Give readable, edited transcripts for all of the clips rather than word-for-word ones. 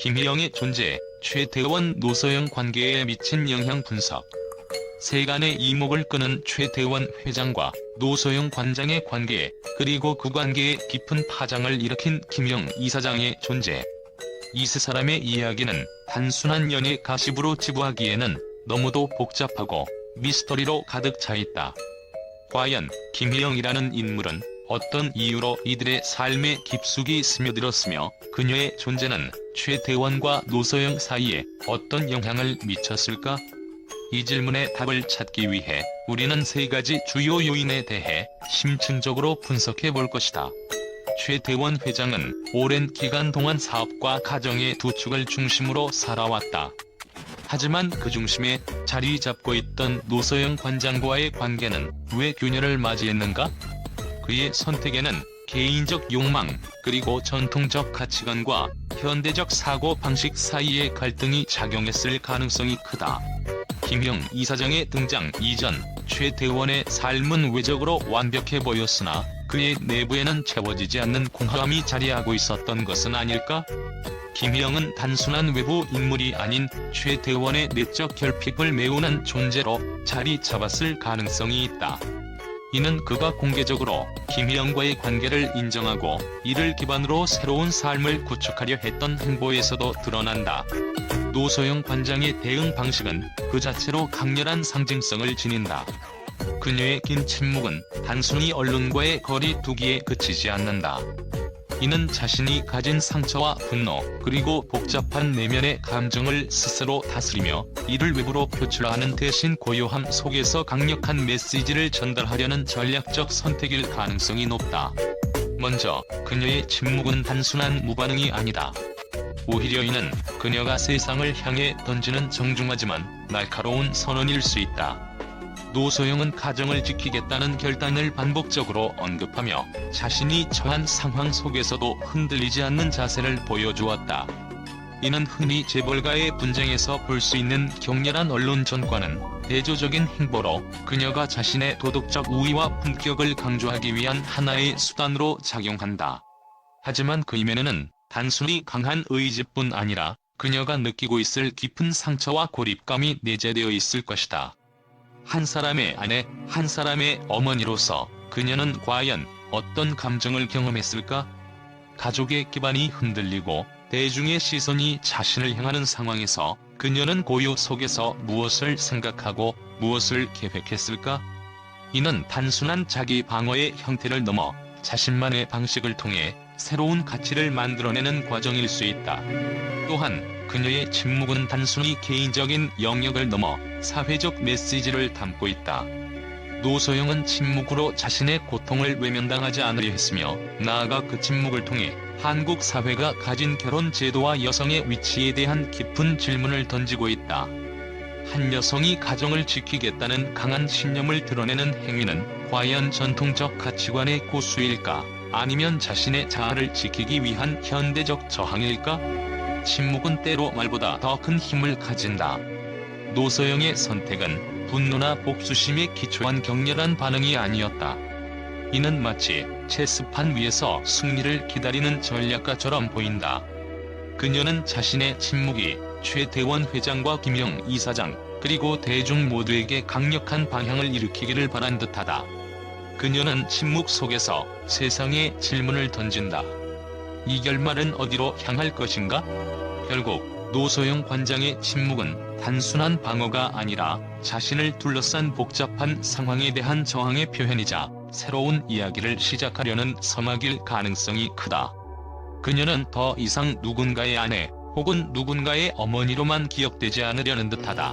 김희영의 존재, 최태원 노소영 관계에 미친 영향 분석. 세간의 이목을 끄는 최태원 회장과 노소영 관장의 관계, 그리고 그 관계에 깊은 파장을 일으킨 김희영 이사장의 존재. 이 세 사람의 이야기는 단순한 연애 가십으로 지부하기에는 너무도 복잡하고 미스터리로 가득 차 있다. 과연 김희영이라는 인물은 어떤 이유로 이들의 삶에 깊숙이 스며들었으며 그녀의 존재는 최태원과 노소영 사이에 어떤 영향을 미쳤을까? 이 질문에 답을 찾기 위해 우리는 세 가지 주요 요인에 대해 심층적으로 분석해 볼 것이다. 최태원 회장은 오랜 기간 동안 사업과 가정의 두 축을 중심으로 살아왔다. 하지만 그 중심에 자리 잡고 있던 노소영 관장과의 관계는 왜 균열을 맞이했는가? 그의 선택에는 개인적 욕망, 그리고 전통적 가치관과 현대적 사고방식 사이의 갈등이 작용했을 가능성이 크다. 김희영 이사장의 등장 이전, 최태원의 삶은 외적으로 완벽해 보였으나 그의 내부에는 채워지지 않는 공허함이 자리하고 있었던 것은 아닐까? 김희영은 단순한 외부 인물이 아닌 최태원의 내적 결핍을 메우는 존재로 자리 잡았을 가능성이 있다. 이는 그가 공개적으로 김희영과의 관계를 인정하고 이를 기반으로 새로운 삶을 구축하려 했던 행보에서도 드러난다. 노소영 관장의 대응 방식은 그 자체로 강렬한 상징성을 지닌다. 그녀의 긴 침묵은 단순히 언론과의 거리 두기에 그치지 않는다. 이는 자신이 가진 상처와 분노, 그리고 복잡한 내면의 감정을 스스로 다스리며 이를 외부로 표출하는 대신 고요함 속에서 강력한 메시지를 전달하려는 전략적 선택일 가능성이 높다. 먼저, 그녀의 침묵은 단순한 무반응이 아니다. 오히려 이는 그녀가 세상을 향해 던지는 정중하지만 날카로운 선언일 수 있다. 노소영은 가정을 지키겠다는 결단을 반복적으로 언급하며 자신이 처한 상황 속에서도 흔들리지 않는 자세를 보여주었다. 이는 흔히 재벌가의 분쟁에서 볼 수 있는 격렬한 언론 전과는 대조적인 행보로 그녀가 자신의 도덕적 우위와 품격을 강조하기 위한 하나의 수단으로 작용한다. 하지만 그 이면에는 단순히 강한 의지뿐 아니라 그녀가 느끼고 있을 깊은 상처와 고립감이 내재되어 있을 것이다. 한 사람의 아내, 한 사람의 어머니로서 그녀는 과연 어떤 감정을 경험했을까? 가족의 기반이 흔들리고 대중의 시선이 자신을 향하는 상황에서 그녀는 고요 속에서 무엇을 생각하고 무엇을 계획했을까? 이는 단순한 자기 방어의 형태를 넘어 자신만의 방식을 통해 새로운 가치를 만들어내는 과정일 수 있다. 또한 그녀의 침묵은 단순히 개인적인 영역을 넘어 사회적 메시지를 담고 있다. 노소영은 침묵으로 자신의 고통을 외면당하지 않으려 했으며 나아가 그 침묵을 통해 한국 사회가 가진 결혼 제도와 여성의 위치에 대한 깊은 질문을 던지고 있다. 한 여성이 가정을 지키겠다는 강한 신념을 드러내는 행위는 과연 전통적 가치관의 고수일까? 아니면 자신의 자아를 지키기 위한 현대적 저항일까? 침묵은 때로 말보다 더 큰 힘을 가진다. 노소영의 선택은 분노나 복수심에 기초한 격렬한 반응이 아니었다. 이는 마치 체스판 위에서 승리를 기다리는 전략가처럼 보인다. 그녀는 자신의 침묵이 최태원 회장과 김희영 이사장, 그리고 대중 모두에게 강력한 방향을 일으키기를 바란 듯하다. 그녀는 침묵 속에서 세상에 질문을 던진다. 이 결말은 어디로 향할 것인가? 결국 노소영 관장의 침묵은 단순한 방어가 아니라 자신을 둘러싼 복잡한 상황에 대한 저항의 표현이자 새로운 이야기를 시작하려는 서막일 가능성이 크다. 그녀는 더 이상 누군가의 아내 혹은 누군가의 어머니로만 기억되지 않으려는 듯하다.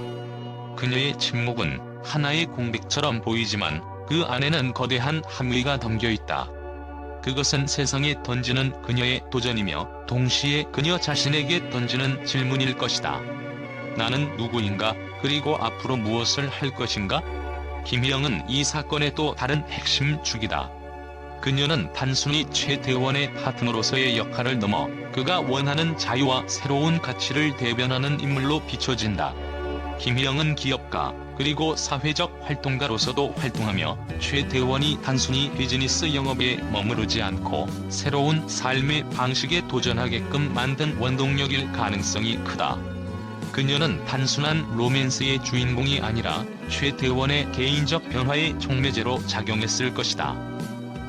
그녀의 침묵은 하나의 공백처럼 보이지만 그 안에는 거대한 함의가 담겨있다. 그것은 세상에 던지는 그녀의 도전이며 동시에 그녀 자신에게 던지는 질문일 것이다. 나는 누구인가? 그리고 앞으로 무엇을 할 것인가? 김희영은 이 사건의 또 다른 핵심 축이다. 그녀는 단순히 최태원의 파트너로서의 역할을 넘어 그가 원하는 자유와 새로운 가치를 대변하는 인물로 비춰진다. 김희영은 기업가, 그리고 사회적 활동가로서도 활동하며 최태원이 단순히 비즈니스 영업에 머무르지 않고 새로운 삶의 방식에 도전하게끔 만든 원동력일 가능성이 크다. 그녀는 단순한 로맨스의 주인공이 아니라 최태원의 개인적 변화의 촉매제로 작용했을 것이다.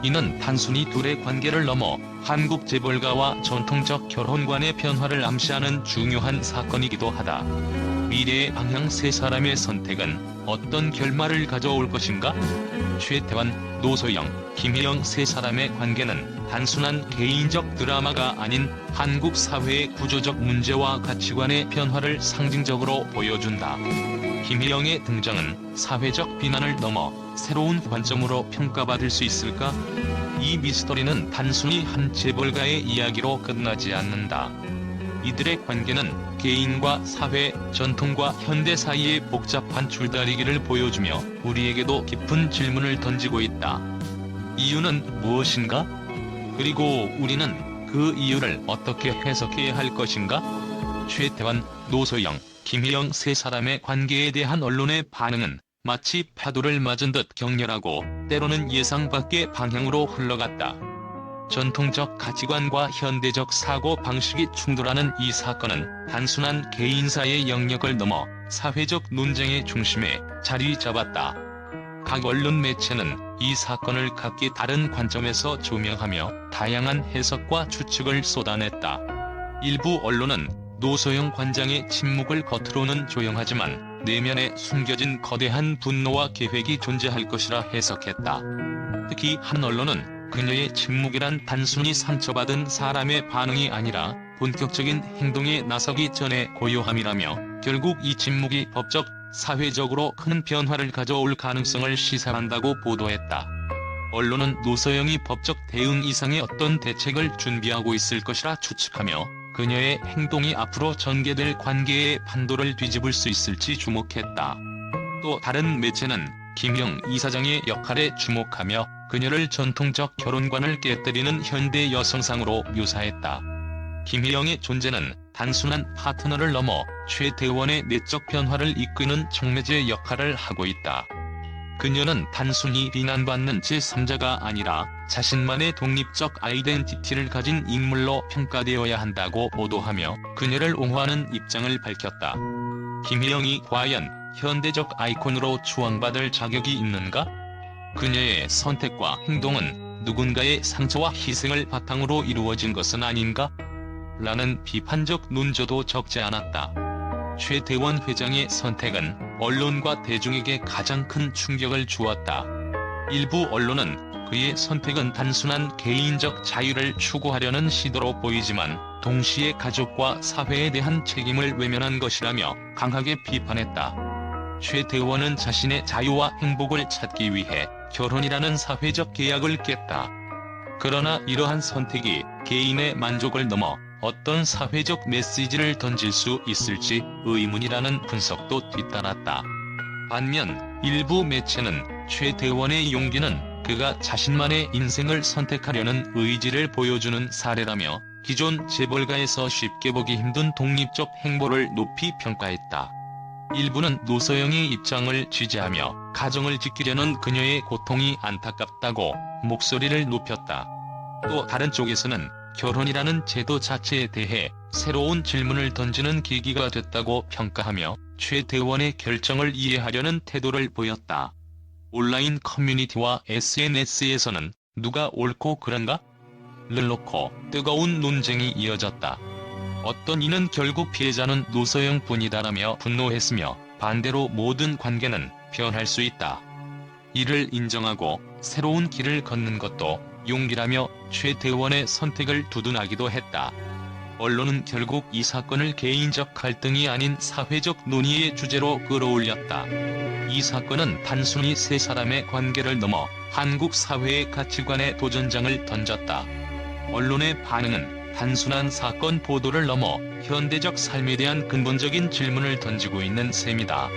이는 단순히 둘의 관계를 넘어 한국 재벌가와 전통적 결혼관의 변화를 암시하는 중요한 사건이기도 하다. 미래의 방향 세 사람의 선택은 어떤 결말을 가져올 것인가? 최태원, 노소영, 김혜영 세 사람의 관계는 단순한 개인적 드라마가 아닌 한국 사회의 구조적 문제와 가치관의 변화를 상징적으로 보여준다. 김혜영의 등장은 사회적 비난을 넘어 새로운 관점으로 평가받을 수 있을까? 이 미스터리는 단순히 한 재벌가의 이야기로 끝나지 않는다. 이들의 관계는 개인과 사회, 전통과 현대 사이의 복잡한 줄다리기를 보여주며 우리에게도 깊은 질문을 던지고 있다. 이유는 무엇인가? 그리고 우리는 그 이유를 어떻게 해석해야 할 것인가? 최태원, 노소영, 김혜영 세 사람의 관계에 대한 언론의 반응은 마치 파도를 맞은 듯 격렬하고 때로는 예상 밖의 방향으로 흘러갔다. 전통적 가치관과 현대적 사고 방식이 충돌하는 이 사건은 단순한 개인사의 영역을 넘어 사회적 논쟁의 중심에 자리 잡았다. 각 언론 매체는 이 사건을 각기 다른 관점에서 조명하며 다양한 해석과 추측을 쏟아냈다. 일부 언론은 노소영 관장의 침묵을 겉으로는 조용하지만 내면에 숨겨진 거대한 분노와 계획이 존재할 것이라 해석했다. 특히 한 언론은 그녀의 침묵이란 단순히 상처받은 사람의 반응이 아니라 본격적인 행동에 나서기 전에 고요함이라며 결국 이 침묵이 법적, 사회적으로 큰 변화를 가져올 가능성을 시사한다고 보도했다. 언론은 노소영이 법적 대응 이상의 어떤 대책을 준비하고 있을 것이라 추측하며 그녀의 행동이 앞으로 전개될 관계의 판도를 뒤집을 수 있을지 주목했다. 또 다른 매체는 김영 이사장의 역할에 주목하며 그녀를 전통적 결혼관을 깨뜨리는 현대 여성상으로 묘사했다. 김혜영의 존재는 단순한 파트너를 넘어 최태원의 내적 변화를 이끄는 촉매제 역할을 하고 있다. 그녀는 단순히 비난받는 제3자가 아니라 자신만의 독립적 아이덴티티를 가진 인물로 평가되어야 한다고 보도하며 그녀를 옹호하는 입장을 밝혔다. 김혜영이 과연 현대적 아이콘으로 추앙받을 자격이 있는가? 그녀의 선택과 행동은 누군가의 상처와 희생을 바탕으로 이루어진 것은 아닌가? 라는 비판적 논조도 적지 않았다. 최태원 회장의 선택은 언론과 대중에게 가장 큰 충격을 주었다. 일부 언론은 그의 선택은 단순한 개인적 자유를 추구하려는 시도로 보이지만 동시에 가족과 사회에 대한 책임을 외면한 것이라며 강하게 비판했다. 최태원은 자신의 자유와 행복을 찾기 위해 결혼이라는 사회적 계약을 깼다. 그러나 이러한 선택이 개인의 만족을 넘어 어떤 사회적 메시지를 던질 수 있을지 의문이라는 분석도 뒤따랐다. 반면 일부 매체는 최태원의 용기는 그가 자신만의 인생을 선택하려는 의지를 보여주는 사례라며 기존 재벌가에서 쉽게 보기 힘든 독립적 행보를 높이 평가했다. 일부는 노소영의 입장을 지지하며 가정을 지키려는 그녀의 고통이 안타깝다고 목소리를 높였다. 또 다른 쪽에서는 결혼이라는 제도 자체에 대해 새로운 질문을 던지는 계기가 됐다고 평가하며 최태원의 결정을 이해하려는 태도를 보였다. 온라인 커뮤니티와 SNS에서는 누가 옳고 그른가? 를 놓고 뜨거운 논쟁이 이어졌다. 어떤 이는 결국 피해자는 노소영뿐이다라며 분노했으며 반대로 모든 관계는 변할 수 있다. 이를 인정하고 새로운 길을 걷는 것도 용기라며 최태원의 선택을 두둔하기도 했다. 언론은 결국 이 사건을 개인적 갈등이 아닌 사회적 논의의 주제로 끌어올렸다. 이 사건은 단순히 세 사람의 관계를 넘어 한국 사회의 가치관의 도전장을 던졌다. 언론의 반응은 단순한 사건 보도를 넘어 현대적 삶에 대한 근본적인 질문을 던지고 있는 셈이다.